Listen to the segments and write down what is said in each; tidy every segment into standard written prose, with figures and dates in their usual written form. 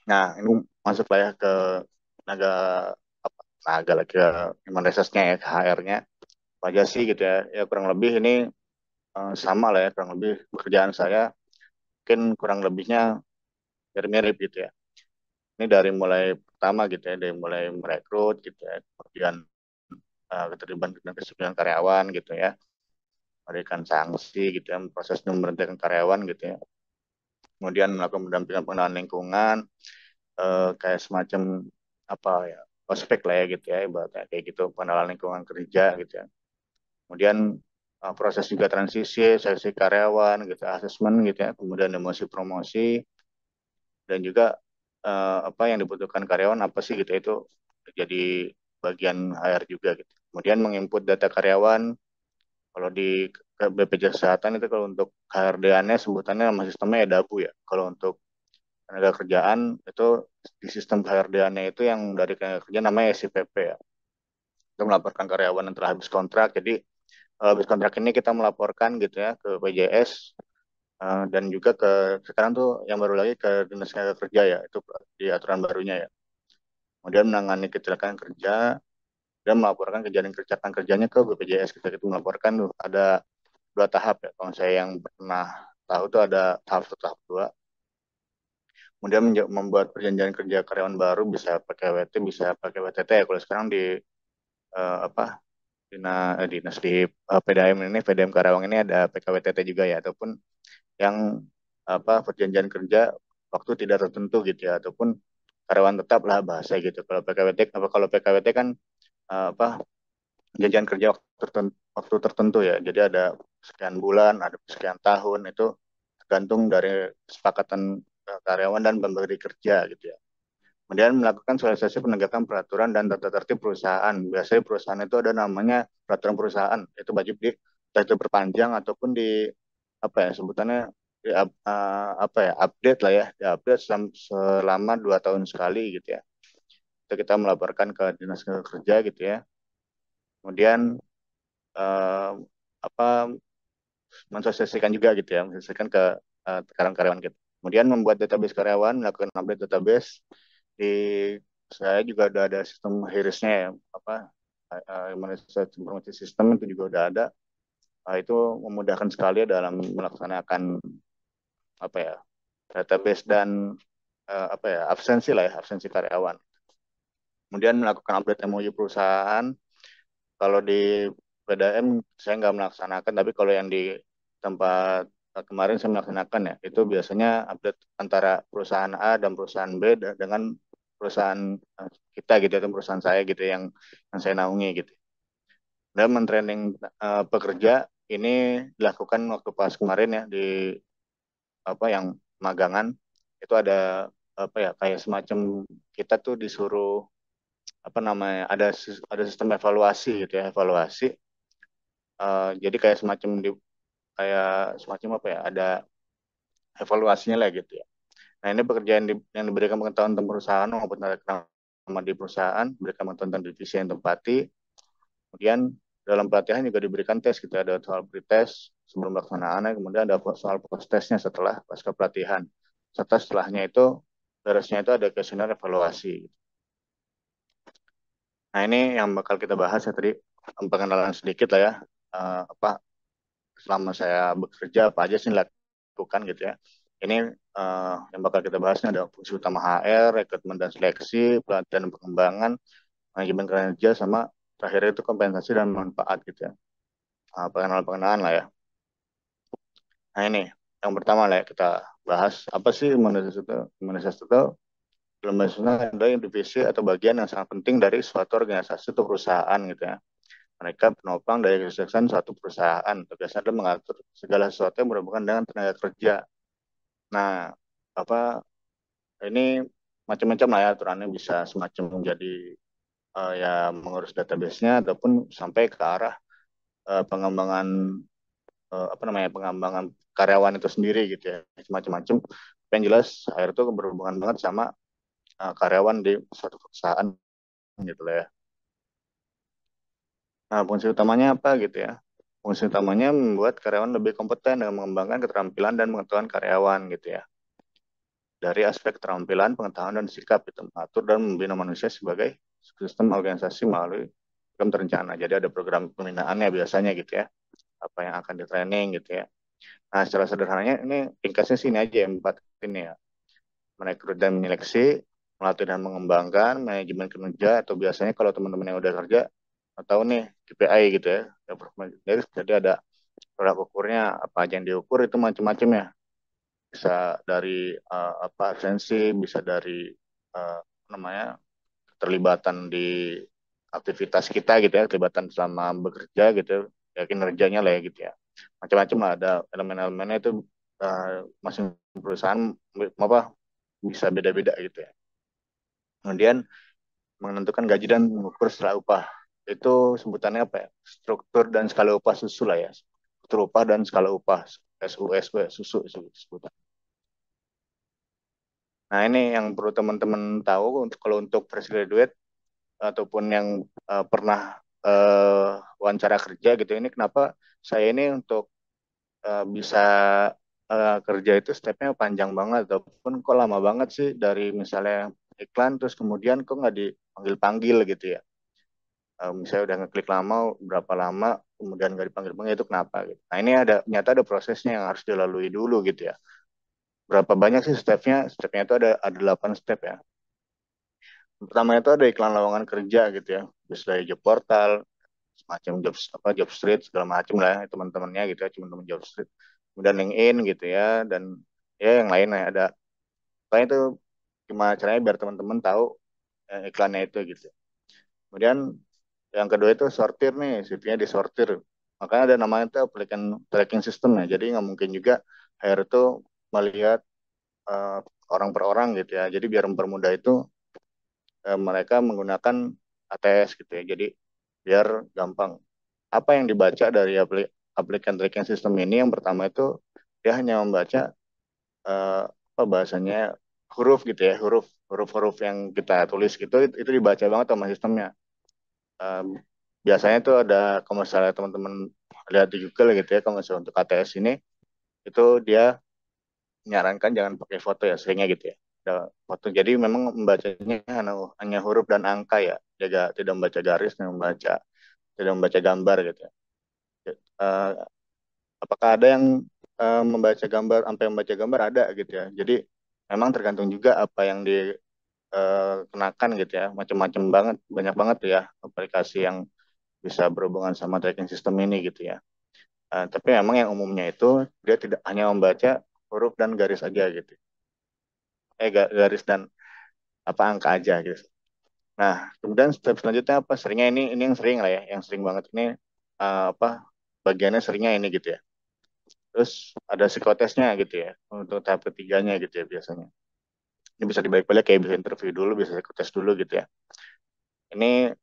Nah, ini masuk lah ya ke tenaga apa tenaga lagi ke human resource-nya ya, ke HR-nya. Wajar sih gitu ya. Ya kurang lebih ini sama lah ya, kurang lebih pekerjaan saya mungkin kurang lebihnya mirip-mirip gitu ya. Ini dari mulai pertama gitu ya, dari mulai merekrut gitu ya, kemudian keterlibatan dan kedisiplinan karyawan gitu ya, memberikan sanksi gitu ya, proses memberhentikan karyawan gitu ya. Kemudian melakukan pendampingan pengenalan lingkungan, kayak semacam apa ya, ospek lah ya gitu ya, ibaratnya kayak gitu, pengenalan lingkungan kerja gitu ya. Kemudian proses juga transisi, seleksi karyawan gitu, asesmen gitu ya, kemudian emosi promosi, dan juga apa yang dibutuhkan karyawan apa sih gitu ya, itu jadi bagian HR juga gitu. Kemudian menginput data karyawan, kalau di BPJS Kesehatan itu kalau untuk HRD-nya sebutannya nama sistemnya EDABU ya. Kalau untuk tenaga kerjaan itu di sistem HRD-nya itu yang dari tenaga kerja namanya SIPP ya. Itu melaporkan karyawan yang telah habis kontrak. Jadi habis kontrak ini kita melaporkan gitu ya ke BPJS, dan juga ke sekarang tuh yang baru lagi ke Dinas Tenaga Kerja ya, itu di aturan barunya ya. Kemudian menangani kecelakaan kerja dan melaporkan kejadian kecelakaan kerjanya ke BPJS. Kita itu melaporkan tuh ada dua tahap ya. Kalau saya yang pernah tahu tuh ada tahap satu, tahap dua. Kemudian membuat perjanjian kerja karyawan baru bisa pakai WT, bisa pakai WTT ya. Kalau sekarang di apa dinas di PDAM ini, PDAM Karawang ini ada PKWTT juga ya, ataupun yang apa perjanjian kerja waktu tidak tertentu gitu ya, ataupun karyawan tetap lah bahasa gitu. Kalau PKWT apa kalau PKWT kan apa perjanjian kerja waktu tertentu ya. Jadi ada sekian bulan, ada sekian tahun, itu tergantung dari kesepakatan karyawan dan pemberi kerja gitu ya. Kemudian melakukan sosialisasi penegakan peraturan dan tata tertib perusahaan. Biasanya perusahaan itu ada namanya peraturan perusahaan, itu wajib di entah itu berpanjang ataupun di apa ya sebutannya di, apa ya update lah ya, di update selama 2 tahun sekali gitu ya. Itu kita melaporkan ke dinas kerja gitu ya. Kemudian eh, apa mensosialisasikan juga gitu ya, mensosialisasikan ke karyawan-karyawan kita. Kemudian membuat database karyawan, melakukan update database. Di saya juga udah ada sistem Hirisnya ya, apa informasi sistem itu juga udah ada. Itu memudahkan sekali dalam melaksanakan apa ya database dan apa ya absensi lah ya, absensi karyawan. Kemudian melakukan update MOU perusahaan. Kalau di PDM saya nggak melaksanakan, tapi kalau yang di tempat kemarin saya melaksanakan ya, itu biasanya update antara perusahaan A dan perusahaan B dengan perusahaan kita gitu, atau perusahaan saya gitu yang saya naungi gitu. Dan mentraining pekerja ini dilakukan waktu pas kemarin ya di apa yang magangan, itu ada apa ya kayak semacam kita tuh disuruh apa namanya ada sistem evaluasi gitu ya, evaluasi. Jadi kayak semacam kayak semacam apa ya ada evaluasinya lah gitu ya. Nah ini pekerjaan yang diberikan pengetahuan tentang perusahaan maupun tanda nama di perusahaan, berikan pengetahuan tentang divisi yang tempati. Kemudian dalam pelatihan juga diberikan tes gitu, ada soal pretest sebelum pelaksanaan, kemudian ada soal post testnya setelah pasca pelatihan. Setelahnya itu beresnya itu ada kuesioner evaluasi. Nah ini yang bakal kita bahas ya tadi, pengenalan sedikit lah ya, apa selama saya bekerja apa aja sih lakukan gitu ya. Ini yang bakal kita bahasnya ada fungsi utama HR, rekrutmen dan seleksi, pelatihan dan pengembangan, manajemen kerja, sama terakhir itu kompensasi dan manfaat gitu ya. Pengenalan-pengenalan lah ya. Nah ini yang pertama lah ya, kita bahas apa sih imunitas itu. Imunitas itu lembaga adalah divisi atau bagian yang sangat penting dari suatu organisasi atau perusahaan gitu ya. Mereka penopang dari kesuksesan suatu perusahaan. Tugasnya adalah mengatur segala sesuatu yang berhubungan dengan tenaga kerja. Nah, apa ini macam-macam lah ya aturannya, bisa semacam menjadi ya mengurus database-nya ataupun sampai ke arah pengembangan apa namanya pengembangan karyawan itu sendiri gitu ya, macam-macam. Yang jelas HR itu berhubungan banget sama karyawan di suatu perusahaan gitu lah ya. Nah, fungsi utamanya apa gitu ya? Fungsi utamanya membuat karyawan lebih kompeten dengan mengembangkan keterampilan dan pengetahuan karyawan gitu ya. dari aspek keterampilan, pengetahuan, dan sikap itu mengatur dan membina manusia sebagai sistem organisasi melalui program terencana. Jadi ada program pembinaannya biasanya gitu ya, apa yang akan di training gitu ya. Nah, secara sederhananya ini ringkasnya sih ini aja empat ini ya. Merekrut dan menyeleksi, melatih dan mengembangkan, manajemen kinerja, atau biasanya kalau teman-teman yang udah kerja atau nih KPI gitu ya. Jadi ada produk ukurnya, apa aja yang diukur itu macam-macam ya. Bisa dari apa absensi, bisa dari apa namanya keterlibatan di aktivitas kita gitu ya, keterlibatan selama bekerja gitu ya, kinerjanya lah ya gitu ya. Macam-macam lah ada elemen-elemennya itu masing perusahaan apa bisa beda-beda gitu ya. Kemudian menentukan gaji dan mengukur skala upah. Itu sebutannya apa ya? Struktur dan skala upah susu lah ya. Struktur upah dan skala upah SUSW susu sebutan. Nah, ini yang perlu teman-teman tahu untuk kalau untuk fresh graduate ataupun yang pernah wawancara kerja gitu. Ini kenapa saya ini untuk bisa kerja itu stepnya panjang banget ataupun kok lama banget sih dari misalnya iklan terus kemudian kok nggak dipanggil-panggil gitu ya. Misalnya udah ngeklik lama berapa lama kemudian nggak dipanggil-panggil itu kenapa gitu. Nah ini ada ternyata ada prosesnya yang harus dilalui dulu gitu ya. Berapa banyak sih stepnya? Stepnya itu ada 8 step ya. Pertama itu ada iklan lowongan kerja gitu ya. Terus dari job portal, semacam job apa job street segala macam lah ya, teman-temannya gitu ya, teman-teman job street. Kemudian LinkedIn gitu ya dan ya yang lain lah ada. Pokoknya itu gimana caranya biar teman-teman tahu iklannya itu gitu. Kemudian yang kedua itu sortir nih, CV-nya disortir. Makanya ada namanya itu applicant tracking system ya. Jadi nggak mungkin juga HR itu melihat eh, orang per orang gitu ya. Jadi biar mempermudah itu mereka menggunakan ATS gitu ya. Jadi biar gampang. Apa yang dibaca dari applicant tracking system ini yang pertama itu dia hanya membaca apa bahasanya huruf gitu ya, huruf-huruf yang kita tulis gitu itu dibaca banget sama sistemnya. Um, Biasanya tuh ada kalau misalnya teman-teman lihat di Google gitu ya, kalau misalnya untuk ATS ini itu dia menyarankan jangan pakai foto ya seringnya gitu ya. Ada foto. Jadi memang membacanya hanya huruf dan angka ya. Dia tidak membaca garis, tidak membaca gambar gitu ya. Eh, apakah ada yang membaca gambar sampai membaca gambar ada gitu ya. Jadi memang tergantung juga apa yang dikenakan gitu ya. Macam-macam banget, banyak banget tuh ya aplikasi yang bisa berhubungan sama tracking system ini gitu ya. Tapi memang yang umumnya itu dia tidak hanya membaca huruf dan garis aja gitu. Garis dan apa angka aja gitu. Nah, kemudian step selanjutnya apa? Seringnya ini yang sering lah ya, yang sering banget ini apa bagiannya seringnya ini gitu ya. Terus ada psikotesnya gitu ya untuk tahap ketiganya gitu ya biasanya. Ini bisa dibalik-balik kayak bisa interview dulu, bisa psikotes dulu gitu ya. Ini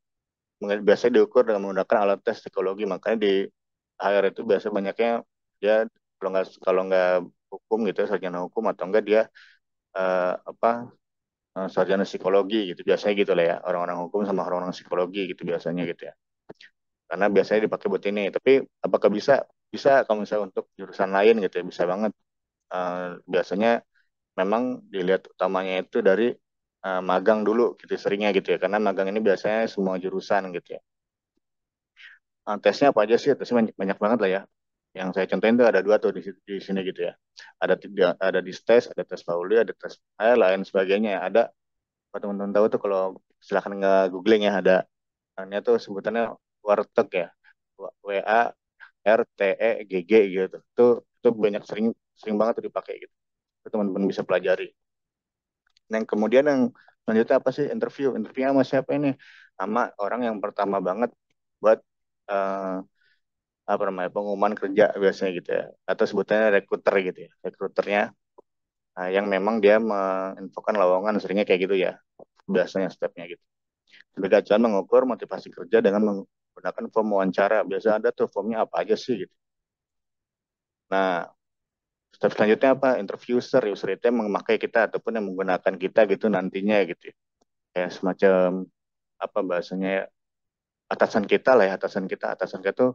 biasanya diukur dengan menggunakan alat tes psikologi. Makanya di HR itu biasa banyaknya dia kalau nggak hukum gitu ya, sarjana hukum atau enggak dia apa sarjana psikologi gitu biasanya gitu lah ya orang-orang hukum sama orang-orang psikologi gitu biasanya gitu ya karena biasanya dipakai buat ini tapi apakah bisa bisa kalau misalnya untuk jurusan lain gitu ya bisa banget. Biasanya memang dilihat utamanya itu dari magang dulu gitu seringnya gitu ya karena magang ini biasanya semua jurusan gitu ya. Tesnya apa aja sih? Tesnya banyak, banyak banget lah ya. Yang saya contohin tuh ada dua tuh di sini gitu ya. Ada tes, ada tes Pauli, ada tes lain sebagainya. Ada kalau teman-teman tahu tuh kalau silahkan nggak googling ya ada ini tuh sebutannya warteg ya. WARTEGG gitu. Itu banyak sering sering banget tuh dipakai gitu. Itu teman-teman bisa pelajari. Dan kemudian yang selanjutnya apa sih interview? Interview sama siapa ini? Sama orang yang pertama banget buat eh, apa namanya pengumuman kerja biasanya gitu ya atau sebutannya rekruter gitu ya rekruternya yang memang dia menginfokan lowongan seringnya kayak gitu ya biasanya stepnya gitu sebagai acuan mengukur motivasi kerja dengan menggunakan form wawancara biasa ada tuh formnya apa aja sih gitu. Nah, step selanjutnya apa interview user itu yang memakai kita ataupun yang menggunakan kita gitu nantinya gitu ya. Kayak semacam apa bahasanya ya, atasan kita tuh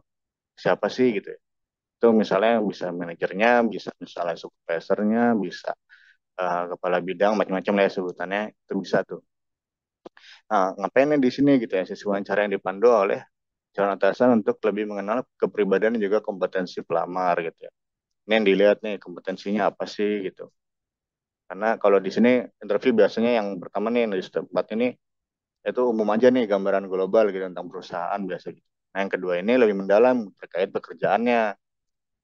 siapa sih gitu ya. Itu misalnya bisa manajernya, bisa misalnya supervisornya, bisa kepala bidang macam-macam lah ya sebutannya itu bisa tuh. Nah, ngapainnya di sini gitu ya, sesi wawancara yang dipandu oleh calon atasan untuk lebih mengenal kepribadian dan juga kompetensi pelamar gitu ya. Ini yang dilihat nih kompetensinya apa sih gitu. Karena kalau di sini interview biasanya yang pertama nih di tempat ini itu umum aja nih gambaran global gitu tentang perusahaan biasa gitu. Nah yang kedua ini lebih mendalam terkait pekerjaannya.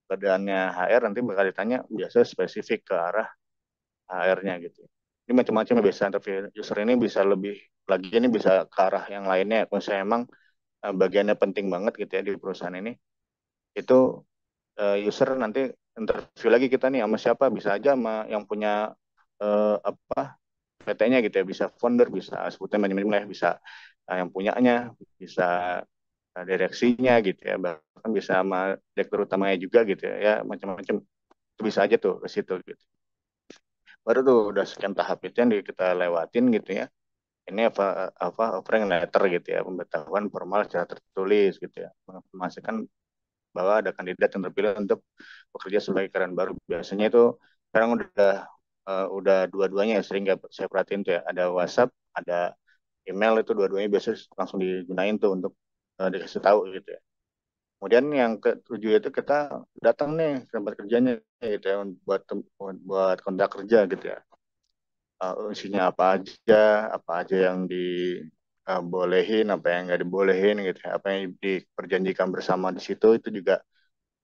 Pekerjaannya HR nanti bakal ditanya biasa spesifik ke arah HR-nya gitu. Ini macam-macam ya, biasa interview user ini bisa lebih lagi ini bisa ke arah yang lainnya. Kalau saya emang bagiannya penting banget gitu ya di perusahaan ini, itu user nanti interview lagi kita nih sama siapa, bisa aja sama yang punya apa PT-nya gitu ya, bisa founder, bisa sebutnya manajemen lah, bisa yang punyanya, bisa direksinya gitu ya, bahkan bisa sama direktur utamanya juga gitu ya, ya macam-macam itu bisa aja tuh ke situ gitu. Baru tuh udah sekian tahap itu yang kita lewatin gitu ya. Ini apa offering letter gitu ya, pemberitahuan formal secara tertulis gitu ya, menginformasikan bahwa ada kandidat yang terpilih untuk bekerja sebagai karyawan baru. Biasanya itu sekarang udah dua-duanya ya, sering saya perhatiin tuh ya, ada WhatsApp, ada email, itu dua-duanya biasanya langsung digunain tuh untuk dikasih tahu gitu ya. Kemudian yang ketujuh itu kita datang nih ke tempat kerjanya gitu ya, buat kontrak kerja gitu ya. Isinya apa aja yang dibolehin, apa yang nggak dibolehin gitu ya, apa yang diperjanjikan bersama di situ itu juga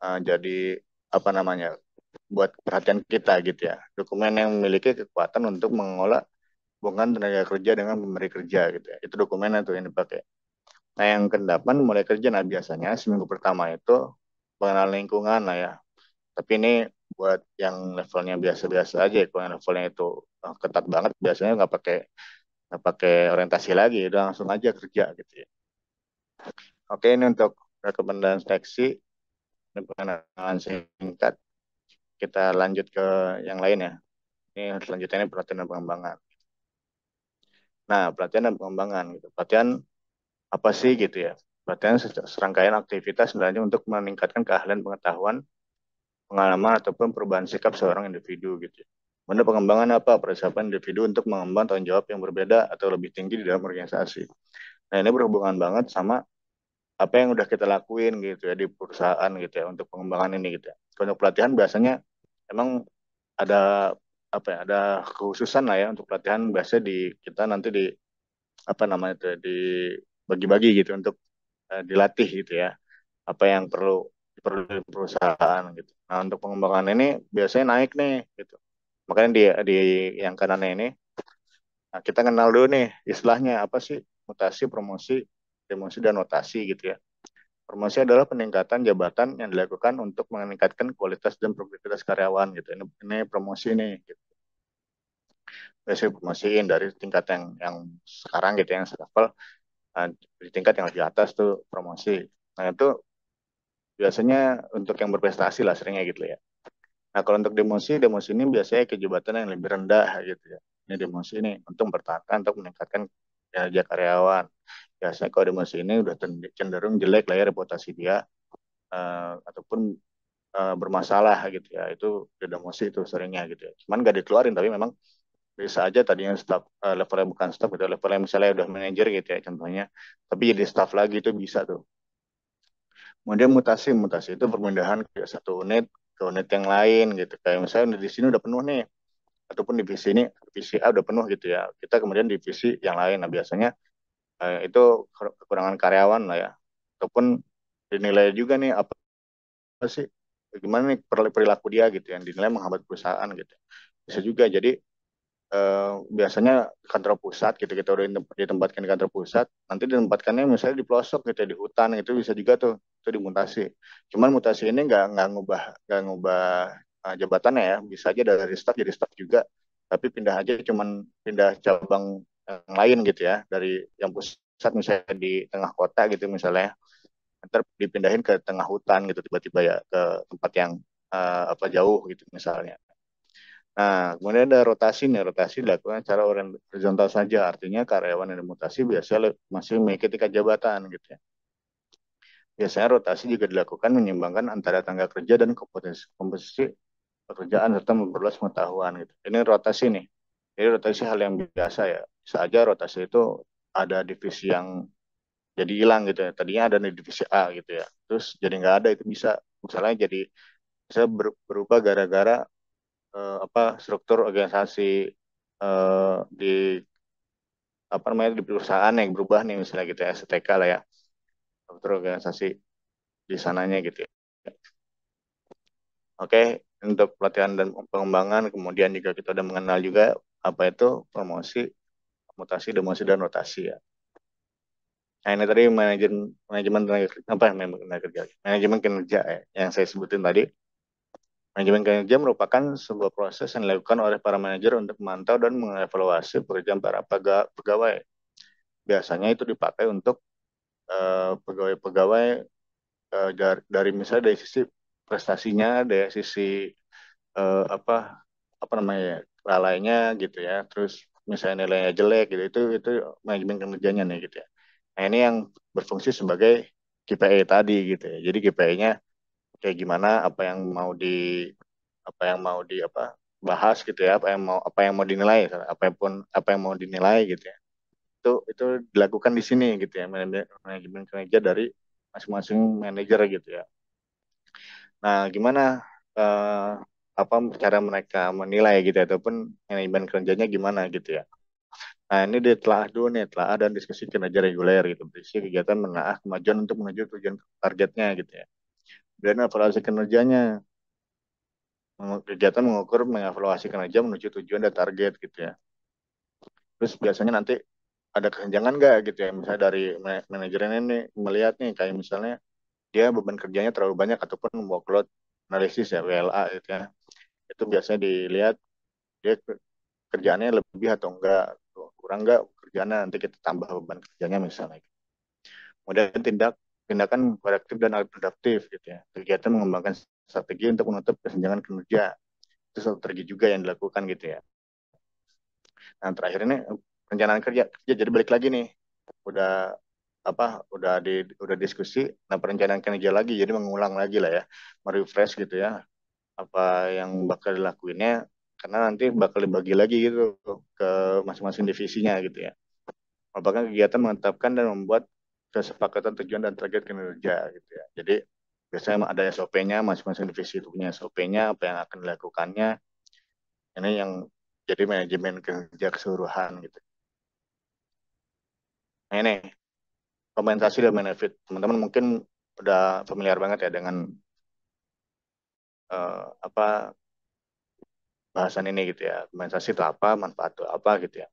jadi apa namanya buat perhatian kita gitu ya. Dokumen yang memiliki kekuatan untuk mengolah hubungan tenaga kerja dengan pemberi kerja gitu ya. Itu dokumennya tuh yang dipakai. Nah yang kedelapan mulai kerja, nah biasanya seminggu pertama itu pengenalan lingkungan lah ya. Tapi ini buat yang levelnya biasa-biasa aja, kalau yang levelnya itu ketat banget biasanya nggak pakai orientasi lagi, udah langsung aja kerja gitu ya. Oke, ini untuk rekomendasi seksi, ini pengenalan singkat. Kita lanjut ke yang lain ya. Ini selanjutnya ini pelatihan dan pengembangan. Nah, pelatihan dan pengembangan gitu. Pelatihan apa sih gitu ya? Pelatihan serangkaian aktivitas sebenarnya untuk meningkatkan keahlian pengetahuan, pengalaman ataupun perubahan sikap seorang individu gitu ya. Kemudian pengembangan apa? Persiapan individu untuk mengemban tanggung jawab yang berbeda atau lebih tinggi di dalam organisasi. Nah, ini berhubungan banget sama apa yang udah kita lakuin gitu ya di perusahaan gitu ya untuk pengembangan ini gitu ya. Untuk pelatihan biasanya emang ada apa ya, ada kekhususan lah ya untuk pelatihan, biasa di kita nanti di apa namanya itu ya, dibagi-bagi gitu untuk dilatih gitu ya, apa yang perlu di perusahaan gitu. Nah untuk pengembangan ini biasanya naik nih gitu, makanya di yang kanannya ini, nah, kita kenal dulu nih istilahnya apa sih: mutasi, promosi, demosi, dan rotasi gitu ya. Promosi adalah peningkatan jabatan yang dilakukan untuk meningkatkan kualitas dan produktivitas karyawan gitu. Ini promosi nih gitu. Biasanya promosiin dari tingkat yang sekarang gitu, yang selevel di tingkat yang lebih atas tuh promosi. Nah itu biasanya untuk yang berprestasi lah seringnya gitu ya. Nah kalau untuk demosi, demosi ini biasanya ke jabatan yang lebih rendah gitu ya. Ini demosi ini untuk mempertahankan, untuk meningkatkan kinerja karyawan. Biasanya kalau demosi ini udah cenderung jelek lah ya reputasi dia, ataupun bermasalah gitu ya. Itu di demosi itu seringnya gitu ya. Cuman gak dikeluarin, tapi memang bisa aja tadinya staff, levelnya bukan staff gitu, levelnya misalnya udah manajer gitu ya contohnya, tapi jadi staff lagi itu bisa tuh. Kemudian mutasi, mutasi itu perpindahan ke satu unit ke unit yang lain gitu, kayak misalnya di sini udah penuh nih, ataupun divisi ini, divisi A udah penuh gitu ya, kita kemudian divisi yang lain. Nah biasanya itu kekurangan karyawan lah ya, ataupun dinilai juga nih apa sih, gimana nih perilaku dia gitu yang dinilai menghambat perusahaan gitu, bisa juga jadi biasanya kantor pusat gitu, kita udah ditempatkan di kantor pusat, nanti ditempatkannya misalnya di pelosok gitu ya, di hutan gitu, bisa juga tuh itu dimutasi. Cuman mutasi ini nggak ngubah jabatannya ya, bisa aja dari staff jadi staff juga, tapi pindah aja, cuman pindah cabang yang lain gitu ya, dari yang pusat misalnya di tengah kota gitu misalnya, ntar dipindahin ke tengah hutan gitu tiba-tiba ya, ke tempat yang apa jauh gitu misalnya. Nah, kemudian ada rotasi nih. Rotasi dilakukan secara horizontal saja. Artinya karyawan yang dimutasi biasanya masih mengikuti tingkat jabatan gitu ya. Biasanya rotasi juga dilakukan menyeimbangkan antara tenaga kerja dan komposisi pekerjaan serta memperluas pengetahuan gitu. Ini rotasi nih. Jadi rotasi hal yang biasa ya. Bisa aja rotasi itu ada divisi yang jadi hilang gitu ya. Tadinya ada di divisi A gitu ya. Terus jadi nggak ada itu bisa. Misalnya jadi bisa berubah gara-gara apa struktur organisasi di apa namanya di perusahaan yang berubah nih misalnya gitu ya STK lah ya struktur organisasi di sananya gitu ya. Oke, untuk pelatihan dan pengembangan, kemudian juga kita udah mengenal juga apa itu promosi, mutasi, demosi, dan rotasi ya. Nah ini tadi manajemen manajemen tenaga kerja, apa manajemen tenaga kerja, manajemen kinerja ya, yang saya sebutin tadi. Manajemen kinerja merupakan sebuah proses yang dilakukan oleh para manajer untuk memantau dan mengevaluasi pekerjaan para pegawai. Biasanya itu dipakai untuk pegawai-pegawai dari misalnya dari sisi prestasinya, dari sisi apa apa namanya ya, lalainya gitu ya. Terus misalnya nilainya jelek gitu, itu manajemen kinerjanya nih gitu ya. Nah ini yang berfungsi sebagai KPI tadi gitu ya. Jadi KPI-nya kayak gimana, apa yang mau di apa bahas gitu ya, apa yang mau dinilai, apa yang mau dinilai gitu ya. Itu dilakukan di sini gitu ya, manajemen kinerja dari masing-masing manajer gitu ya. Nah, gimana eh, apa cara mereka menilai gitu ya, ataupun manajemen kerjanya gimana gitu ya. Nah, ini ditelaah dulu nih, telaah dan diskusi kinerja reguler gitu. Berisi kegiatan menelaah kemajuan untuk menuju tujuan targetnya gitu ya. Dan evaluasi kinerjanya, kegiatan mengukur, mengevaluasi kinerja menuju tujuan dan target gitu ya. Terus biasanya nanti ada kesenjangan nggak gitu ya, misalnya dari manajer ini melihat nih, kayak misalnya dia beban kerjanya terlalu banyak ataupun workload analisis ya, WLA gitu ya. Itu biasanya dilihat dia kerjaannya lebih atau enggak, kurang enggak kerjaannya, nanti kita tambah beban kerjanya misalnya. Kemudian tindakan korektif dan adaptif gitu ya. Kegiatan mengembangkan strategi untuk menutup kesenjangan kinerja. Itu strategi juga yang dilakukan gitu ya. Nah, terakhir ini perencanaan kerja. Jadi balik lagi nih. Udah apa udah diskusi, nah perencanaan kinerja lagi, jadi mengulang lagi lah ya, merefresh gitu ya apa yang bakal dilakuinnya, karena nanti bakal dibagi lagi gitu ke masing-masing divisinya gitu ya. Merupakan kegiatan menetapkan dan membuat kesepakatan tujuan dan target kinerja gitu ya. Jadi biasanya ada SOP-nya, masing-masing divisi itu punya SOP-nya, apa yang akan dilakukannya. Ini yang jadi manajemen kerja keseluruhan gitu. Nah ini kompensasi dan benefit. Teman-teman mungkin udah familiar banget ya dengan apa bahasan ini gitu ya. Kompensasi itu apa, manfaat itu apa gitu ya.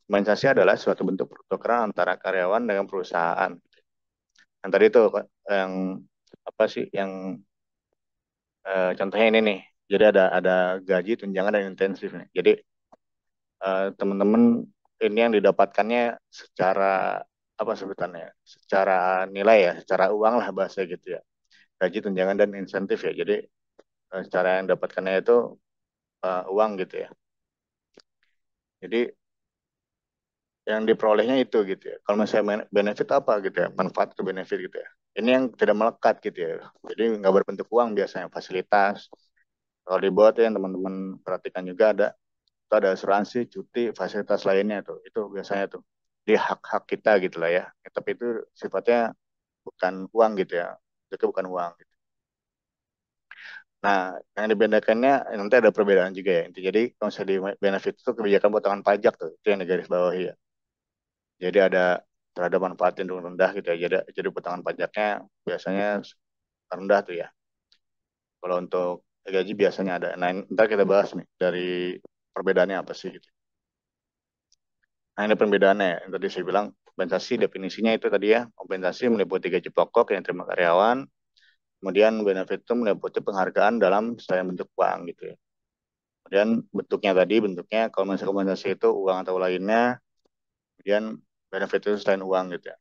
Kompensasi adalah suatu bentuk pertukaran antara karyawan dengan perusahaan. Yang tadi itu yang apa sih yang contohnya ini nih. Jadi ada gaji, tunjangan dan intensif nih. Jadi teman-teman ini yang didapatkannya secara apa sebutannya? Secara nilai ya, secara uang lah bahasa gitu ya. Gaji, tunjangan dan insentif ya. Jadi secara yang dapatkannya itu uang gitu ya. Jadi yang diperolehnya itu gitu ya. Kalau misalnya benefit apa gitu ya, manfaat ke benefit gitu ya. Ini yang tidak melekat gitu ya. Jadi nggak berbentuk uang biasanya, fasilitas. Kalau dibuat ya teman-teman perhatikan juga itu ada asuransi, cuti, fasilitas lainnya tuh. Itu biasanya tuh di hak-hak kita gitu lah ya. Tapi itu sifatnya bukan uang gitu ya. Itu bukan uang gitu. Nah, yang dibedakannya nanti ada perbedaan juga ya. Jadi kalau misalnya di benefit itu kebijakan potongan pajak tuh, itu yang digaris bawahi ya. Jadi ada terhadap manfaat cenderung rendah gitu ya. Jadi potongan pajaknya biasanya rendah tuh ya. Kalau untuk gaji biasanya ada. Nah, ntar kita bahas nih dari perbedaannya apa sih gitu. Nah, ini perbedaannya ya. Yang tadi saya bilang kompensasi definisinya itu tadi ya. Kompensasi meliputi gaji pokok yang terima karyawan. Kemudian benefit itu meliputi penghargaan dalam selain bentuk uang gitu ya. Kemudian bentuknya kalau misalnya kompensasi itu uang atau lainnya. Kemudian benefit itu selain uang gitu ya.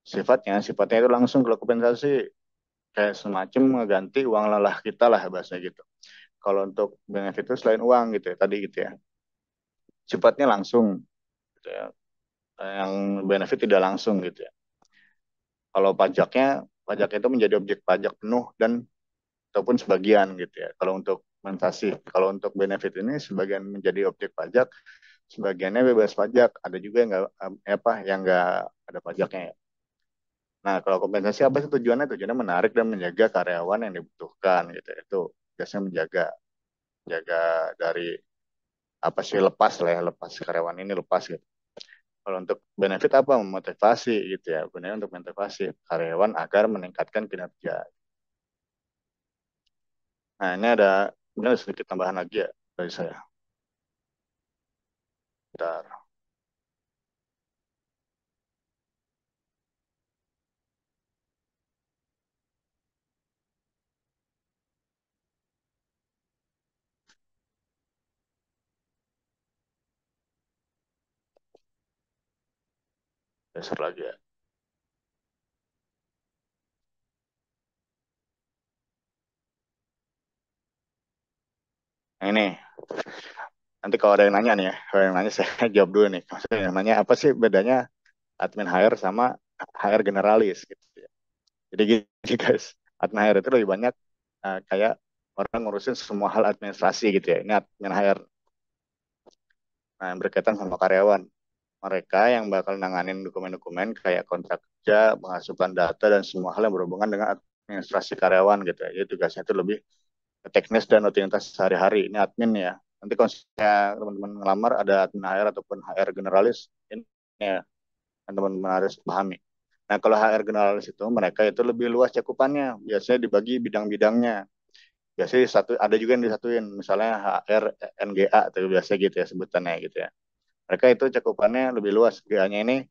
Sifatnya itu langsung kalau kompensasi kayak semacam mengganti uang lelah kita lah bahasa gitu. Kalau untuk benefit itu selain uang gitu ya tadi gitu ya. Sifatnya langsung gitu ya. Yang benefit tidak langsung gitu ya. Kalau pajak itu menjadi objek pajak penuh dan ataupun sebagian gitu ya. Kalau untuk dokumentasi. Kalau untuk benefit ini sebagian menjadi objek pajak, sebagiannya bebas pajak. Ada juga yang nggak apa yang nggak ada pajaknya ya. Nah, kalau kompensasi apa sih tujuannya? Tujuannya menarik dan menjaga karyawan yang dibutuhkan gitu. Itu biasanya menjaga dari apa sih lepas lah ya, lepas karyawan ini lepas gitu. Kalau untuk benefit apa? Memotivasi gitu ya. Gunanya untuk motivasi karyawan agar meningkatkan kinerja. Nah, ini ada sedikit tambahan lagi ya dari saya. Bentar, dasar lagi ya. Nah, ini nanti kalau ada yang nanya nih ya, kalau yang nanya saya jawab dulu nih. Maksudnya yang nanya apa sih bedanya admin hire sama HR generalis gitu ya. Jadi gini guys, admin hire itu lebih banyak kayak orang ngurusin semua hal administrasi gitu ya. Ini admin hire, nah, yang berkaitan sama karyawan. Mereka yang bakal nanganin dokumen-dokumen kayak kontrak kerja, pengasupan data, dan semua hal yang berhubungan dengan administrasi karyawan gitu ya. Jadi tugasnya itu lebih teknis dan rutinitas sehari-hari. Ini admin ya. Nanti kalau saya teman-teman ngelamar ada admin HR ataupun HR generalis, ini ya teman-teman harus pahami. Nah, kalau HR generalis itu mereka itu lebih luas cakupannya. Biasanya dibagi bidang-bidangnya. Biasanya satu ada juga yang disatuin, misalnya HR NGA atau biasa gitu ya sebutannya gitu ya. Mereka itu cakupannya lebih luas. GA-nya ini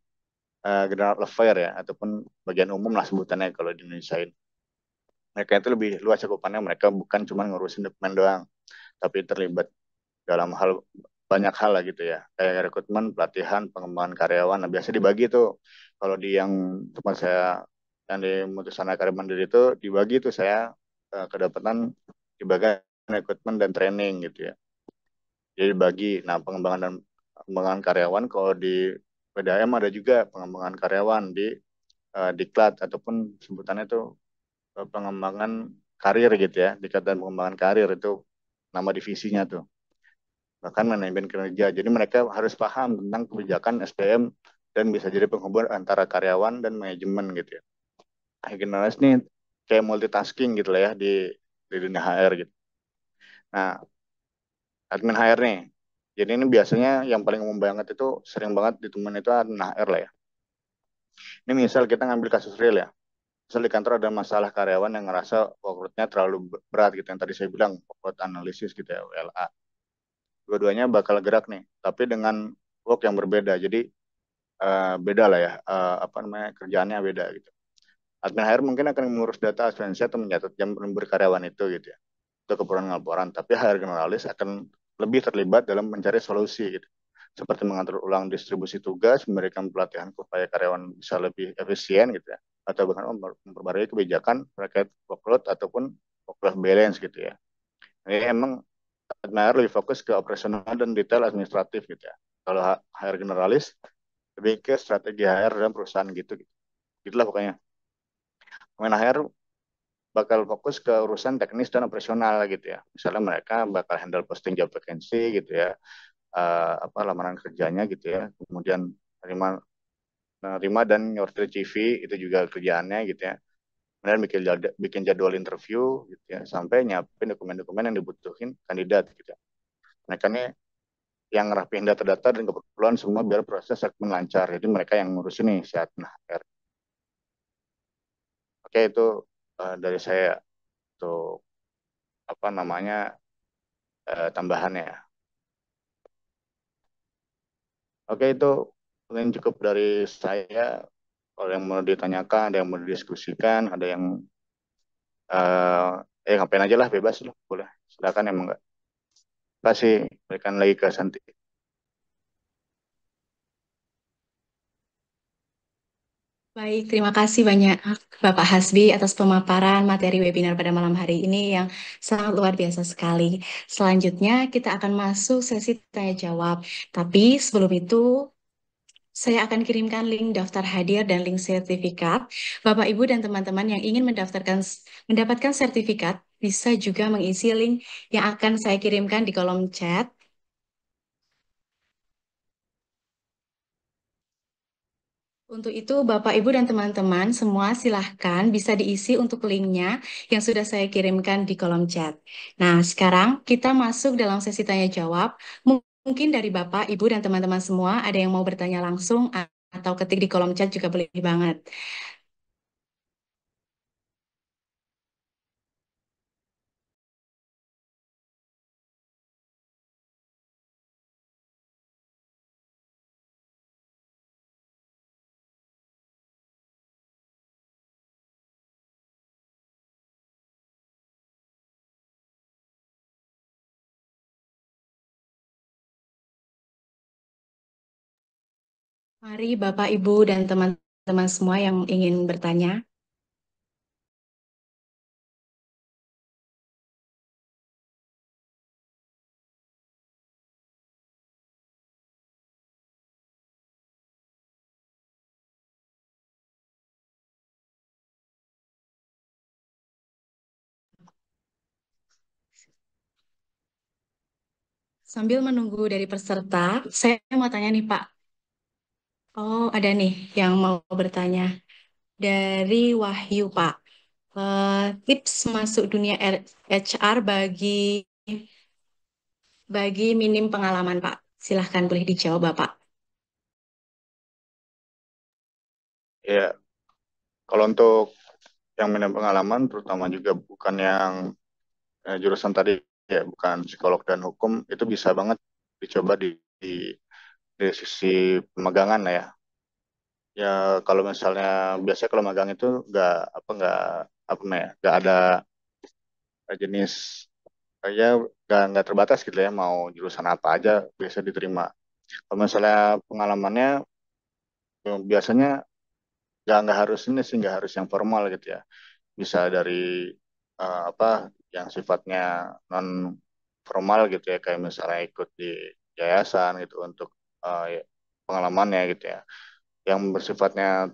General Affair ya ataupun bagian umum lah sebutannya kalau di Indonesia ini. Mereka itu lebih luas cakupannya. Mereka bukan cuma ngurusin dokumen doang, tapi terlibat dalam hal banyak hal lah gitu ya, kayak rekrutmen, pelatihan, pengembangan karyawan. Nah, biasa dibagi tuh. Kalau di yang tempat saya yang di Mutusana Karya Mandiri itu dibagi tuh saya kedapatan di bagian rekrutmen dan training gitu ya. Jadi dibagi. Nah, pengembangan dan pengembangan karyawan kalau di PDAM ada juga pengembangan karyawan di diklat ataupun sebutannya itu pengembangan karir gitu ya, diklat dan pengembangan karir itu nama divisinya tuh, bahkan manajemen kerja. Jadi mereka harus paham tentang kebijakan SDM dan bisa jadi penghubung antara karyawan dan manajemen gitu ya. Generalis nih kayak multitasking gitu lah ya di dunia HR gitu. Nah, admin HR nih. Jadi ini biasanya yang paling umum banget itu sering banget ditemuin itu admin HR lah ya. Ini misal kita ngambil kasus real ya. Misal di kantor ada masalah karyawan yang ngerasa workload-nya terlalu berat gitu yang tadi saya bilang workload analisis gitu ya, WLA. Dua-duanya bakal gerak nih, tapi dengan work yang berbeda. Jadi beda lah ya, apa namanya kerjaannya beda gitu. Admin HR mungkin akan mengurus data asuransi atau mencatat jam lembur karyawan itu gitu ya, itu keperluan laporan. Tapi HR generalis akan lebih terlibat dalam mencari solusi gitu, seperti mengatur ulang distribusi tugas, memberikan pelatihan supaya karyawan bisa lebih efisien gitu ya, atau bahkan memperbarui kebijakan terkait workload ataupun work-life balance gitu ya. Ini emang admin HR lebih fokus ke operasional dan detail administratif gitu ya. Kalau HR generalis lebih ke strategi HR dan perusahaan gitu, gitu. Gitulah pokoknya. Pemain HR bakal fokus ke urusan teknis dan operasional gitu ya. Misalnya mereka bakal handle posting job vacancy gitu ya, apa lamaran kerjanya gitu ya. Kemudian terima terima dan nyortir CV itu juga kerjaannya gitu ya. Kemudian bikin jadwal interview gitu ya, sampai nyiapin dokumen-dokumen yang dibutuhin kandidat gitu ya. Mereka nih yang ngerapiin data-data dan keperluan semua biar proses rekrutmen lancar. Jadi mereka yang ngurusin nih si admin HR. Oke, itu dari saya tuh apa namanya tambahannya ya. Oke, itu mungkin cukup dari saya. Kalau yang mau ditanyakan, ada yang mau didiskusikan, ada yang ngapain aja lah, bebas lah, boleh. Silakan emang enggak. Kasih berikan lagi ke Santi. Baik, terima kasih banyak Bapak Hasbi atas pemaparan materi webinar pada malam hari ini yang sangat luar biasa sekali. Selanjutnya kita akan masuk sesi tanya jawab. Tapi sebelum itu saya akan kirimkan link daftar hadir dan link sertifikat. Bapak, Ibu, dan teman-teman yang ingin mendapatkan sertifikat bisa juga mengisi link yang akan saya kirimkan di kolom chat. Untuk itu, Bapak, Ibu, dan teman-teman semua silahkan bisa diisi untuk linknya yang sudah saya kirimkan di kolom chat. Nah, sekarang kita masuk dalam sesi tanya jawab. Mungkin dari Bapak, Ibu, dan teman-teman semua ada yang mau bertanya langsung atau ketik di kolom chat juga boleh banget. Mari Bapak, Ibu, dan teman-teman semua yang ingin bertanya. Sambil menunggu dari peserta, saya mau tanya nih Pak. Oh, ada nih yang mau bertanya. Dari Wahyu Pak. Tips masuk dunia HR bagi minim pengalaman Pak. Silahkan boleh dijawab Bapak. Ya, kalau untuk yang minim pengalaman, terutama juga bukan yang jurusan tadi, ya bukan psikolog dan hukum, itu bisa banget dicoba di sisi pemagangan lah ya. Ya kalau misalnya biasanya kalau magang itu nggak apa namanya nggak ada jenis ya nggak terbatas gitu ya, mau jurusan apa aja biasa diterima. Kalau misalnya pengalamannya biasanya nggak harus ini sih, nggak harus yang formal gitu ya, bisa dari apa yang sifatnya non formal gitu ya, kayak misalnya ikut di yayasan gitu untuk ya, pengalamannya gitu ya, yang bersifatnya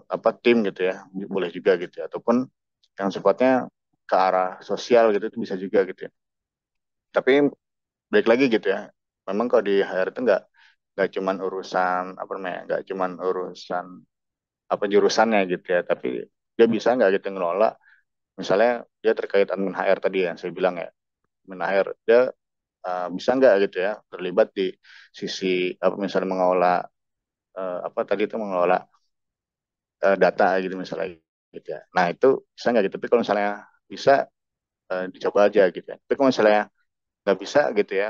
apa tim gitu ya, boleh juga gitu ya, ataupun yang sifatnya ke arah sosial gitu itu bisa juga gitu ya. Tapi balik lagi gitu ya, memang kalau di HR itu nggak cuman urusan apa namanya, nggak cuman urusan apa jurusannya gitu ya, tapi dia bisa nggak gitu ngelola, misalnya dia terkait admin HR tadi yang saya bilang ya, admin HR dia bisa nggak gitu ya terlibat di sisi apa misalnya mengelola apa tadi itu mengelola data gitu misalnya gitu ya. Nah itu bisa nggak gitu? Tapi kalau misalnya bisa dicoba aja gitu ya. Tapi kalau misalnya nggak bisa gitu ya,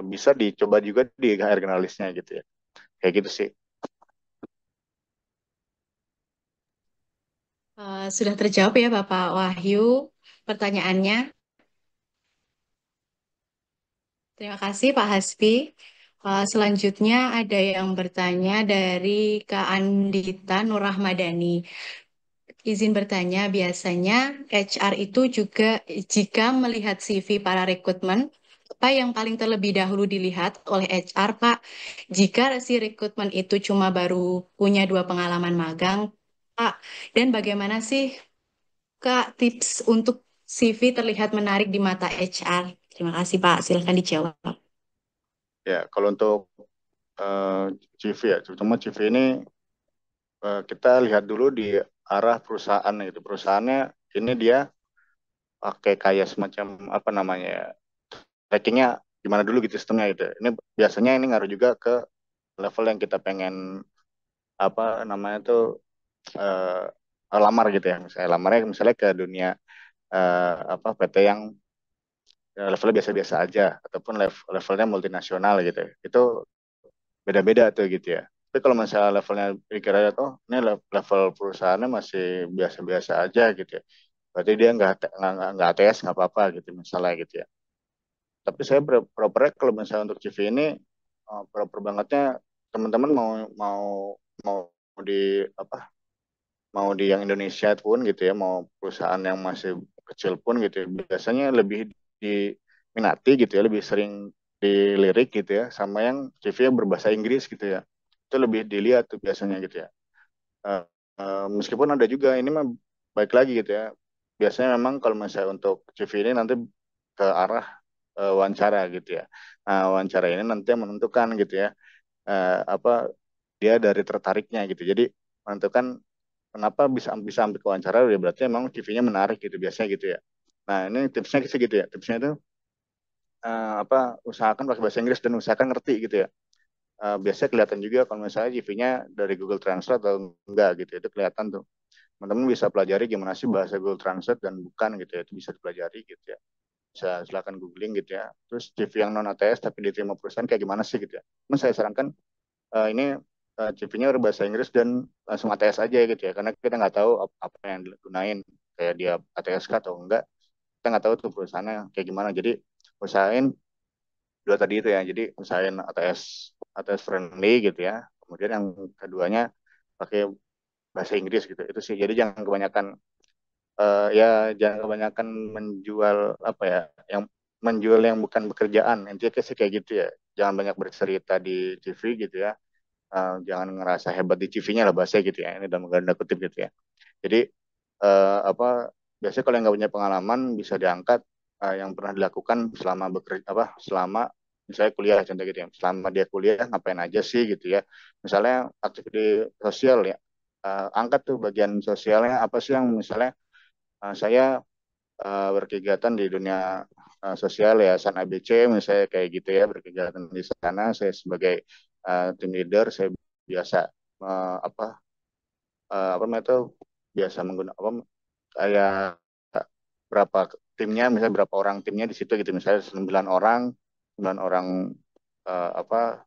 bisa dicoba juga di HR generalisnya gitu ya. Kayak gitu sih. Sudah terjawab ya Bapak Wahyu pertanyaannya. Terima kasih Pak Hasbi. Selanjutnya ada yang bertanya dari Kak Andita Nurrahmadani. Izin bertanya, biasanya HR itu juga jika melihat CV para rekrutmen, apa yang paling terlebih dahulu dilihat oleh HR, Pak? Jika si rekrutmen itu cuma baru punya 2 pengalaman magang, Pak, dan bagaimana sih, Kak, tips untuk CV terlihat menarik di mata HR? Terima kasih, Pak. Silahkan dijawab. Ya kalau untuk eh, CV ya, terutama CV ini kita lihat dulu di arah perusahaan gitu. Perusahaannya ini dia pakai kayak semacam apa namanya ya, rankingnya gimana dulu gitu sistemnya gitu. Ini biasanya ini ngaruh juga ke level yang kita pengen apa namanya tuh lamar gitu ya. Misalnya lamarnya misalnya ke dunia apa PT yang levelnya biasa-biasa aja, ataupun levelnya multinasional gitu. Itu beda-beda tuh gitu ya. Tapi kalau misalnya levelnya dikira tuh ini level perusahaannya masih biasa-biasa aja gitu ya. Berarti dia nggak ATS nggak apa-apa gitu misalnya gitu ya. Tapi saya propernya kalau misalnya untuk CV ini proper bangetnya teman-teman mau mau mau di apa mau di yang Indonesia pun gitu ya, mau perusahaan yang masih kecil pun gitu ya, biasanya lebih diminati gitu ya, lebih sering dilirik gitu ya, sama yang CV yang berbahasa Inggris gitu ya. Itu lebih dilihat tuh biasanya gitu ya. Eh, meskipun ada juga ini mah baik lagi gitu ya. biasanya memang kalau misalnya untuk CV ini nanti ke arah wawancara gitu ya. Nah, wawancara ini nanti yang menentukan gitu ya, apa dia dari tertariknya gitu. Jadi menentukan kenapa bisa bisa ambil ke wawancara, ya berarti memang CV-nya menarik gitu biasanya gitu ya. Nah, ini tipsnya sih gitu ya. Tipsnya itu apa, usahakan pakai bahasa Inggris dan usahakan ngerti gitu ya. Biasanya kelihatan juga kalau misalnya CV-nya dari Google Translate atau enggak gitu. Itu kelihatan tuh. Teman-teman bisa pelajari gimana sih bahasa Google Translate dan bukan gitu ya. Itu bisa dipelajari gitu ya. Bisa silakan googling gitu ya. Terus CV yang non ATS tapi diterima perusahaan kayak gimana sih gitu ya. Mas saya sarankan ini CV-nya berbahasa Inggris dan langsung ATS aja gitu ya. Karena kita nggak tahu apa yang digunain. Kayak dia ATS kah atau enggak. Kita nggak tahu tuh perusahaannya kayak gimana. Jadi usahain dua tadi itu ya. Jadi usahain ATS friendly gitu ya. Kemudian yang keduanya pakai bahasa Inggris gitu. Itu sih. Jadi jangan kebanyakan ya jangan kebanyakan menjual apa ya, yang menjual yang bukan pekerjaan. Intinya kayak sih kayak gitu ya. Jangan banyak bercerita di CV gitu ya. Jangan ngerasa hebat di CV-nya lah bahasa gitu ya. Ini dalam ganda kutip gitu ya. Jadi apa, biasanya kalau yang nggak punya pengalaman bisa diangkat yang pernah dilakukan selama bekerja apa, selama misalnya kuliah contoh gitu ya. Selama dia kuliah ngapain aja sih gitu ya. Misalnya aktif di sosial ya. Angkat tuh bagian sosialnya apa sih yang misalnya saya berkegiatan di dunia sosial ya, San ABC misalnya kayak gitu ya, berkegiatan di sana. Saya sebagai tim leader, saya biasa apa apa namanya itu, biasa menggunakan apa, kayak berapa timnya, misalnya berapa orang timnya di situ gitu, misalnya 9 orang apa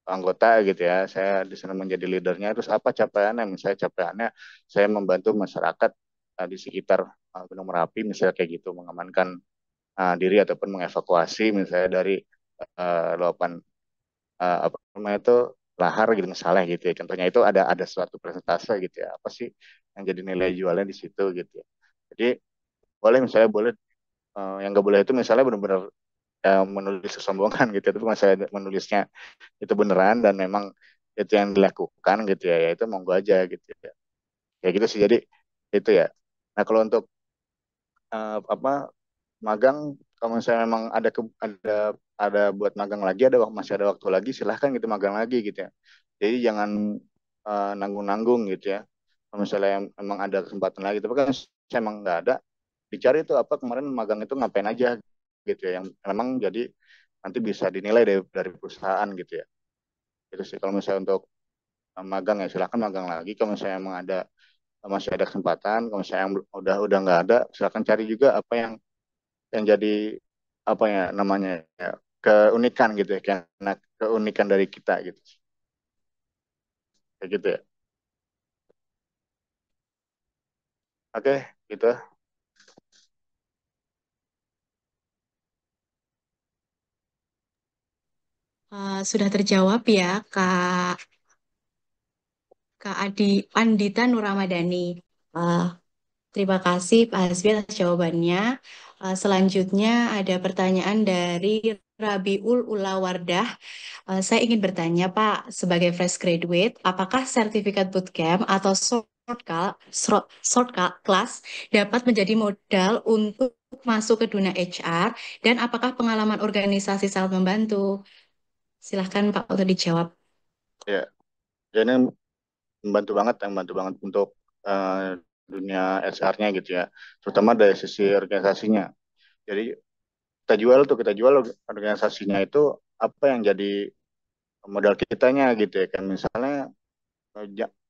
anggota gitu ya, saya di sana menjadi leadernya. Terus apa capaiannya, misalnya capaiannya saya membantu masyarakat di sekitar Gunung Merapi misalnya kayak gitu, mengamankan diri ataupun mengevakuasi misalnya dari luapan apa namanya itu, lahar gitu misalnya gitu ya. Contohnya itu ada suatu presentase gitu ya. Apa sih yang jadi nilai jualnya di situ gitu ya. Jadi boleh misalnya boleh yang nggak boleh itu misalnya benar-benar menulis kesombongan gitu ya. Tapi misalnya menulisnya itu beneran dan memang itu yang dilakukan gitu ya, ya itu monggo aja gitu ya. Kayak gitu sih. Jadi itu ya. Nah, kalau untuk apa magang, kalau misalnya memang ada buat magang lagi, masih ada waktu lagi, silahkan gitu magang lagi gitu ya. Jadi jangan nanggung-nanggung gitu ya. Kalau misalnya memang ada kesempatan lagi, tapi kan saya emang nggak ada, dicari tuh apa kemarin magang itu ngapain aja gitu ya, yang memang jadi nanti bisa dinilai dari perusahaan gitu ya. Itu sih kalau misalnya untuk magang ya silahkan magang lagi. Kalau misalnya emang masih ada kesempatan, kalau misalnya yang udah nggak ada, silahkan cari juga apa yang jadi apa ya namanya ya, keunikan gitu ya, karena keunikan dari kita gitu, kayak gitu ya. Oke, gitu. Sudah terjawab ya, Kak, Kak Andita Nur Ramadhani. Eh, Terima kasih Pak Hasbi atas jawabannya. Selanjutnya ada pertanyaan dari Rabiul Ula Wardah. Saya ingin bertanya Pak, sebagai fresh graduate, apakah sertifikat bootcamp atau short class dapat menjadi modal untuk masuk ke dunia HR, dan apakah pengalaman organisasi sangat membantu? Silahkan Pak untuk dijawab. Ya, ya ini membantu banget untuk eh, dunia HR-nya gitu ya, terutama dari sisi organisasinya. Jadi kita jual organisasinya itu apa yang jadi modal kitanya gitu ya, kan misalnya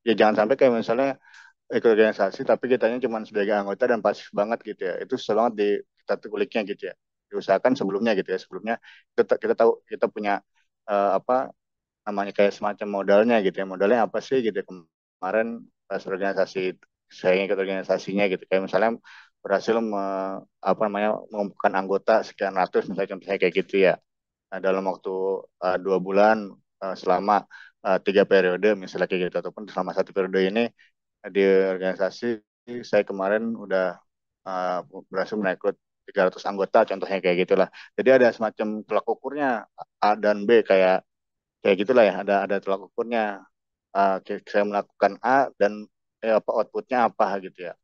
ya jangan sampai kayak misalnya ikut organisasi tapi kitanya cuma sebagai anggota dan pasif banget gitu ya. Itu susah banget kita tuh kuliknya gitu ya. Diusahakan sebelumnya gitu ya. Sebelumnya kita tahu kita punya apa namanya kayak semacam modalnya gitu ya. Modalnya apa sih gitu ya. Kemarin pas organisasi, saya ikut organisasinya gitu. Kayak misalnya berhasil apa namanya mengumpulkan anggota sekian ratus misalnya, contohnya kayak gitu ya. Nah, dalam waktu 2 bulan selama 3 periode misalnya kayak gitu, ataupun selama 1 periode ini di organisasi saya kemarin udah uh, berhasil merekrut 300 anggota contohnya kayak gitulah. Jadi ada semacam tolak ukurnya A dan B, kayak gitulah ya, ada tolak ukurnya. Saya melakukan A dan apa outputnya apa gitu ya.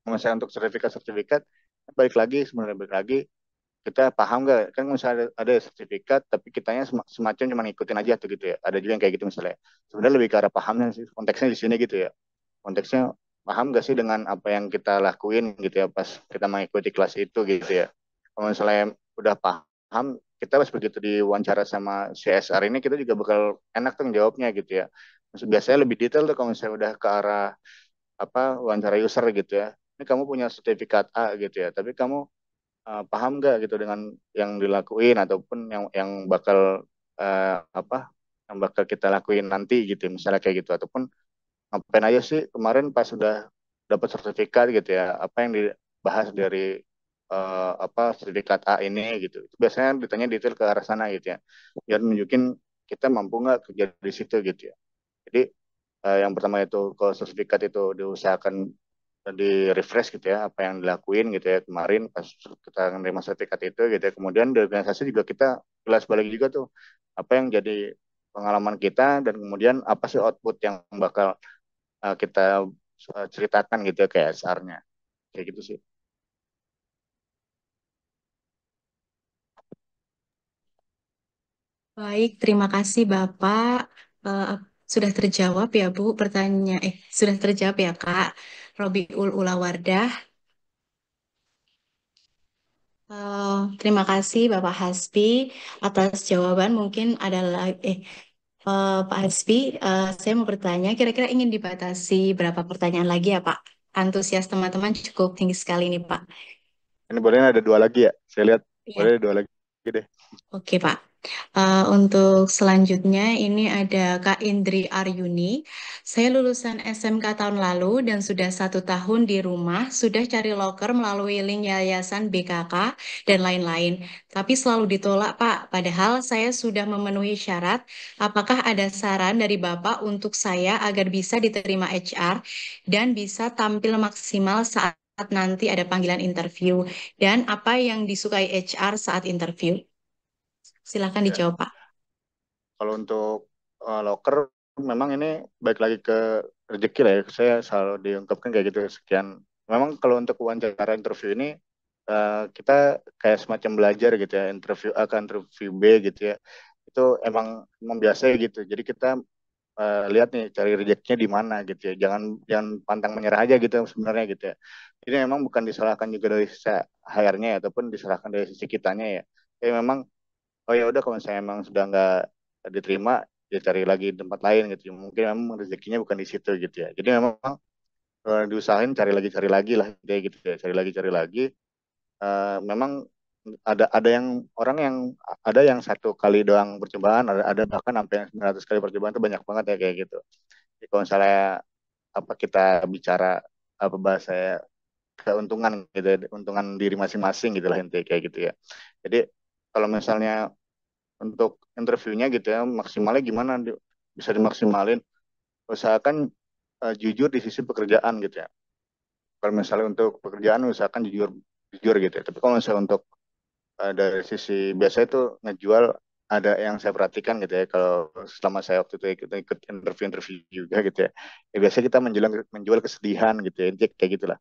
misalnya untuk sertifikat-sertifikat, balik lagi sebenarnya balik lagi kita paham nggak kan misalnya ada sertifikat tapi kitanya semacam cuma ngikutin aja tuh gitu ya, ada juga yang kayak gitu misalnya. Sebenarnya lebih ke arah pahamnya sih, konteksnya di sini gitu ya, konteksnya paham gak sih dengan apa yang kita lakuin gitu ya pas kita mengikuti kelas itu gitu ya. Kalau misalnya udah paham, kita pas begitu diwawancara sama CSR ini kita juga bakal enak tuh jawabnya gitu ya. Maksud biasanya lebih detail tuh kalau misalnya udah ke arah apa wawancara user gitu ya. Ini kamu punya sertifikat A gitu ya, tapi kamu paham nggak gitu dengan yang dilakuin ataupun yang bakal apa yang bakal kita lakuin nanti gitu misalnya kayak gitu, ataupun ngapain aja sih kemarin pas sudah dapat sertifikat gitu ya, apa yang dibahas dari apa sertifikat A ini gitu. Itu biasanya ditanya detail ke arah sana gitu ya, biar nunjukin kita mampu nggak kerja di situ gitu ya. Jadi yang pertama itu kalau sertifikat itu diusahakan di refresh gitu ya apa yang dilakuin gitu ya kemarin pas kita menerima sertifikat itu gitu ya. Kemudian di organisasi juga kita kelas balik juga tuh apa yang jadi pengalaman kita dan kemudian apa sih output yang bakal kita ceritakan gitu ya ke SR-nya kayak gitu sih. Baik, terima kasih Bapak. Eh, sudah terjawab ya Bu pertanyaan sudah terjawab ya Kak Robiul Ulawardah. Terima kasih Bapak Hasbi atas jawaban. Mungkin ada lagi Pak Hasbi, saya mau bertanya, kira-kira ingin dibatasi berapa pertanyaan lagi ya Pak? Antusias teman-teman cukup tinggi sekali nih Pak. Ini boleh ada dua lagi ya, saya lihat Iya. boleh ada dua lagi deh. Oke Pak. Untuk selanjutnya ini ada Kak Indri Aryuni. Saya lulusan SMK tahun lalu dan sudah 1 tahun di rumah, sudah cari loker melalui link yayasan BKK dan lain-lain. Tapi selalu ditolak Pak, padahal saya sudah memenuhi syarat. Apakah ada saran dari Bapak untuk saya agar bisa diterima HR dan bisa tampil maksimal saat nanti ada panggilan interview? Dan apa yang disukai HR saat interview? Silakan Ya, dijawab Pak. kalau untuk loker memang ini baik lagi ke rezeki lah ya. Saya selalu diungkapkan kayak gitu sekian. Memang kalau untuk wawancara interview ini kita kayak semacam belajar gitu ya, interview A ke interview B gitu ya. Itu emang biasa ya gitu. Jadi kita lihat nih cari rezekinya di mana gitu ya. Jangan jangan pantang menyerah aja gitu sebenarnya gitu ya. Jadi memang bukan disalahkan juga dari sisi HR-nya ya, ataupun disalahkan dari sisi kitanya ya. Tapi memang oh ya udah kalau misalnya emang sudah nggak diterima ya cari lagi di tempat lain gitu. Mungkin memang rezekinya bukan di situ gitu ya. Jadi memang diusahain cari lagi lah kayak gitu ya, cari lagi. Memang ada yang orang yang ada yang 1 kali doang percobaan, ada bahkan sampai yang 900 kali percobaan itu banyak banget ya kayak gitu. Jadi kalau misalnya apa kita bicara apa bahasa keuntungan gitu ya, untungan diri masing-masing gitu lah intinya kayak gitu ya. Jadi kalau misalnya untuk interviewnya gitu ya maksimalnya gimana bisa dimaksimalin, usahakan jujur di sisi pekerjaan gitu ya. Kalau misalnya untuk pekerjaan usahakan jujur jujur gitu ya, tapi kalau misalnya untuk dari sisi biasa itu ngejual, ada yang saya perhatikan gitu ya kalau selama saya waktu itu ikut interview juga gitu ya, ya biasanya kita menjual kesedihan gitu ya, jadi kayak gitulah.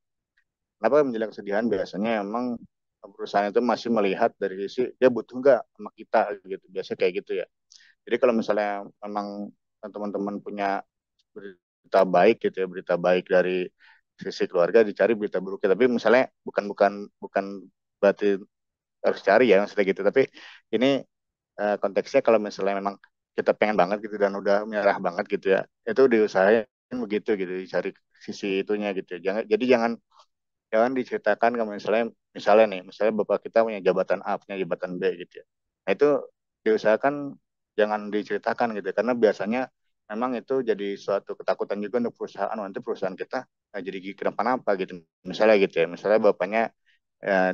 Kenapa menjelang kesedihan? Biasanya emang perusahaan itu masih melihat dari sisi dia butuh nggak sama kita gitu. Biasa kayak gitu ya. Jadi kalau misalnya memang teman-teman punya berita baik gitu ya, berita baik dari sisi keluarga dicari berita buruknya. Tapi misalnya bukan bukan bukan berarti harus cari ya maksudnya gitu. Tapi ini konteksnya kalau misalnya memang kita pengen banget gitu dan udah menyerah banget gitu ya, itu diusahain begitu gitu, dicari sisi itunya gitu. Jangan jangan diceritakan kalau misalnya misalnya nih misalnya bapak kita punya jabatan A punya jabatan B gitu ya, nah itu diusahakan jangan diceritakan gitu karena biasanya memang itu jadi suatu ketakutan juga untuk perusahaan. Nanti perusahaan kita jadi kenapa-napa gitu misalnya gitu ya, misalnya bapaknya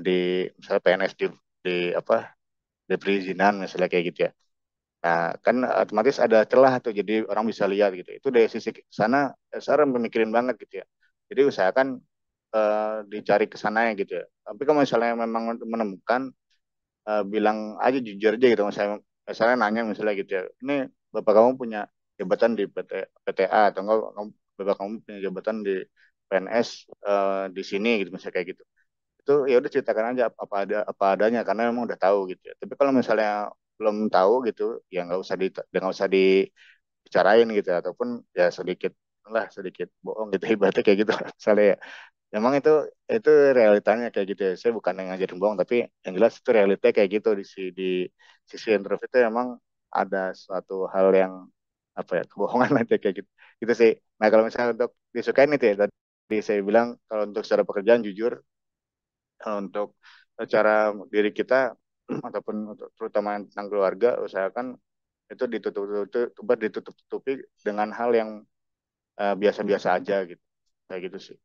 di misalnya PNS di apa di perizinan misalnya kayak gitu ya. Nah, kan otomatis ada celah tuh, jadi orang bisa lihat gitu. Itu dari sisi sana, saya memikirin banget gitu ya. Jadi usahakan dicari ke sana ya gitu ya. Tapi kalau misalnya memang menemukan, bilang aja jujur aja gitu. Misalnya nanya misalnya gitu ya, ini bapak kamu punya jabatan di PT, PTA atau enggak, bapak kamu punya jabatan di PNS di sini gitu misalnya kayak gitu. Itu ya udah ceritakan aja apa adanya karena memang udah tahu gitu ya. Tapi kalau misalnya belum tahu gitu ya nggak usah dibicarain gitu ataupun ya sedikit lah sedikit bohong gitu ibaratnya kayak gitu misalnya ya. Memang itu realitanya kayak gitu ya. Saya bukan yang ngajarin bohong tapi yang jelas itu realitanya kayak gitu di sisi introvert itu emang ada suatu hal yang apa ya kebohongan lah kayak gitu. Gitu sih. Nah kalau misalnya untuk disukain itu ya tadi saya bilang kalau untuk secara pekerjaan jujur untuk secara diri kita ataupun untuk terutama yang tentang keluarga usahakan itu ditutup-tutupi dengan hal yang biasa-biasa aja gitu kayak gitu sih.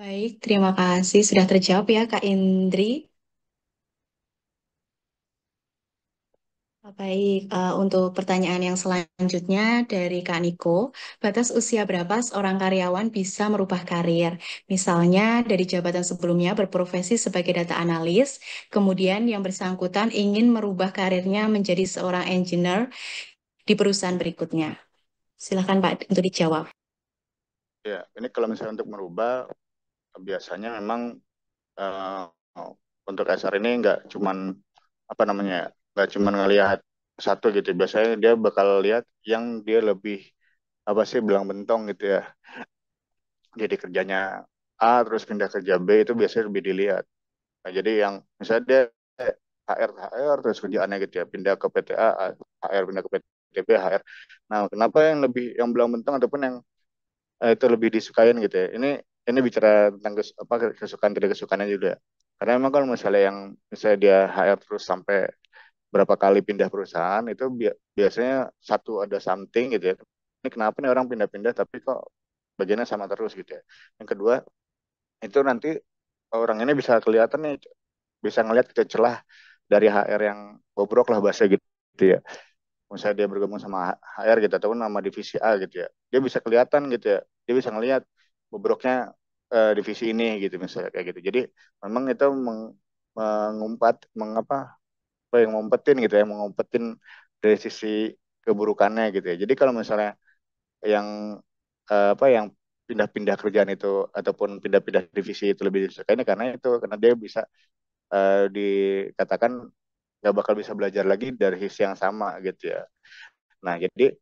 Baik, terima kasih sudah terjawab ya Kak Indri. Baik, untuk pertanyaan yang selanjutnya dari Kak Niko, batas usia berapa seorang karyawan bisa merubah karir? Misalnya dari jabatan sebelumnya berprofesi sebagai data analis, kemudian yang bersangkutan ingin merubah karirnya menjadi seorang engineer di perusahaan berikutnya. Silakan Pak untuk dijawab. Ya ini kalau misalnya untuk merubah biasanya memang eh, untuk SR ini nggak cuman apa namanya nggak cuman ngelihat satu gitu biasanya dia bakal lihat yang dia lebih apa sih belang bentong gitu ya jadi kerjanya A terus pindah kerja B itu biasanya lebih dilihat. Nah, jadi yang misalnya dia HR terus kerjaannya gitu ya pindah ke PTA HR pindah ke PT B HR. Nah kenapa yang lebih yang belang bentong ataupun yang itu lebih disukain gitu ya. Ini bicara tentang kesukaan tidak kesukaannya juga. Karena memang kalau misalnya yang misalnya dia HR terus sampai berapa kali pindah perusahaan itu biasanya satu ada something gitu ya. Ini kenapa nih orang pindah-pindah tapi kok bagiannya sama terus gitu ya. Yang kedua itu nanti orang ini bisa kelihatan nih bisa ngelihat gitu celah dari HR yang bobrok lah bahasa gitu ya misalnya dia bergabung sama HR gitu ataupun nama divisi A gitu ya dia bisa kelihatan gitu ya dia bisa ngelihat bobroknya divisi ini gitu misalnya kayak gitu jadi memang itu mengumpat mengapa apa yang ngumpetin gitu ya mengumpetin dari sisi keburukannya gitu ya jadi kalau misalnya yang apa yang pindah-pindah kerjaan itu ataupun pindah-pindah divisi itu lebih disukai karena itu karena dia bisa dikatakan nggak bakal bisa belajar lagi dari sisi yang sama gitu ya. Nah, jadi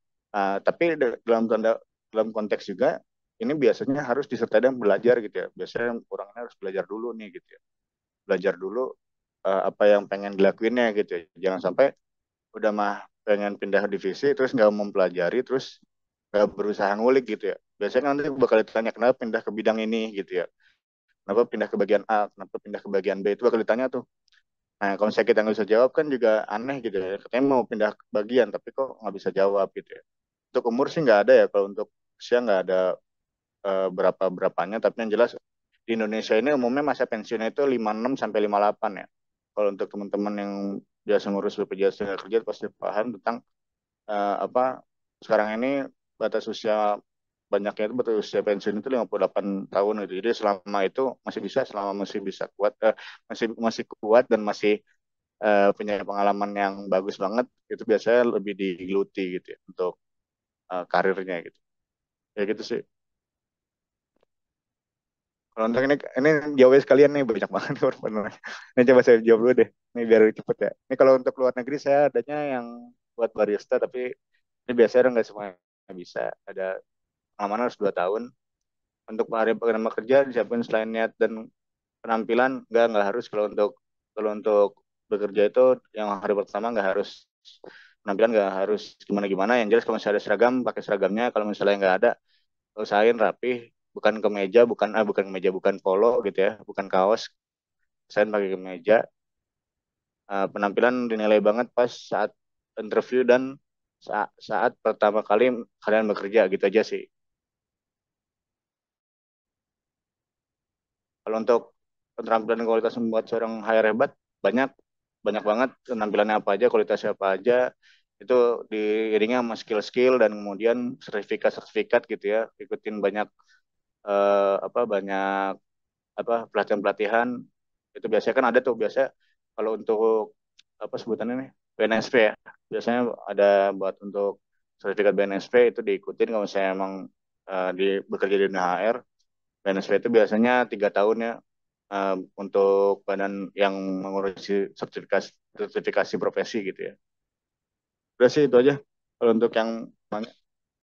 tapi dalam konteks juga ini biasanya harus disertai dengan belajar gitu ya. Biasanya orangnya harus belajar dulu nih gitu ya. Belajar dulu apa yang pengen dilakuinnya gitu ya. Jangan sampai udah mah pengen pindah divisi terus nggak mau mempelajari terus nggak berusaha ngulik gitu ya. Biasanya nanti bakal ditanya kenapa pindah ke bidang ini gitu ya. Kenapa pindah ke bagian A, kenapa pindah ke bagian B itu bakal ditanya tuh. Nah, kalau misalnya kita nggak bisa jawab kan juga aneh gitu ya. Katanya mau pindah bagian, tapi kok nggak bisa jawab gitu ya. Untuk umur sih nggak ada ya. Kalau untuk usia nggak ada berapanya. Tapi yang jelas di Indonesia ini umumnya masa pensiunnya itu 56 sampai 58 ya. Kalau untuk teman-teman yang biasa ngurus BPJS Tenaga Kerja pasti paham tentang apa sekarang ini batas usia banyaknya itu batas usia pensiun itu 58 tahun gitu. Jadi selama itu selama masih bisa kuat masih masih kuat dan masih punya pengalaman yang bagus banget itu biasanya lebih digeluti gitu ya untuk karirnya gitu ya gitu sih kalau untuk ini jawabnya sekalian nih banyak banget nih pertanyaannya. Ini coba saya jawab dulu deh ini biar cepet ya ini kalau untuk luar negeri saya adanya yang buat barista tapi ini biasanya nggak semuanya bisa ada pengalaman harus 2 tahun untuk hari pertama kerja disiapin selain niat dan penampilan nggak harus kalau untuk bekerja itu yang hari pertama nggak harus penampilan nggak harus gimana gimana yang jelas kalau misalnya ada seragam pakai seragamnya kalau misalnya nggak ada usahain rapih bukan kemeja bukan kemeja bukan polo gitu ya bukan kaos usahain pakai kemeja penampilan dinilai banget pas saat interview dan saat pertama kali kalian bekerja gitu aja sih kalau untuk keterampilan dan kualitas membuat seorang hire hebat banyak banyak banget penampilannya apa aja, kualitasnya apa aja. Itu diiringi sama skill-skill dan kemudian sertifikat-sertifikat gitu ya. Ikutin banyak banyak pelatihan-pelatihan. Itu biasanya kan ada tuh biasa kalau untuk apa sebutannya nih PNSP ya. Biasanya ada buat untuk sertifikat BNSP itu diikutin kalau misalnya emang di bekerja di dunia HR. BNSP itu biasanya 3 tahun ya, eh, untuk badan yang mengurusi sertifikasi sertifikasi profesi gitu ya. Udah sih itu aja kalau untuk yang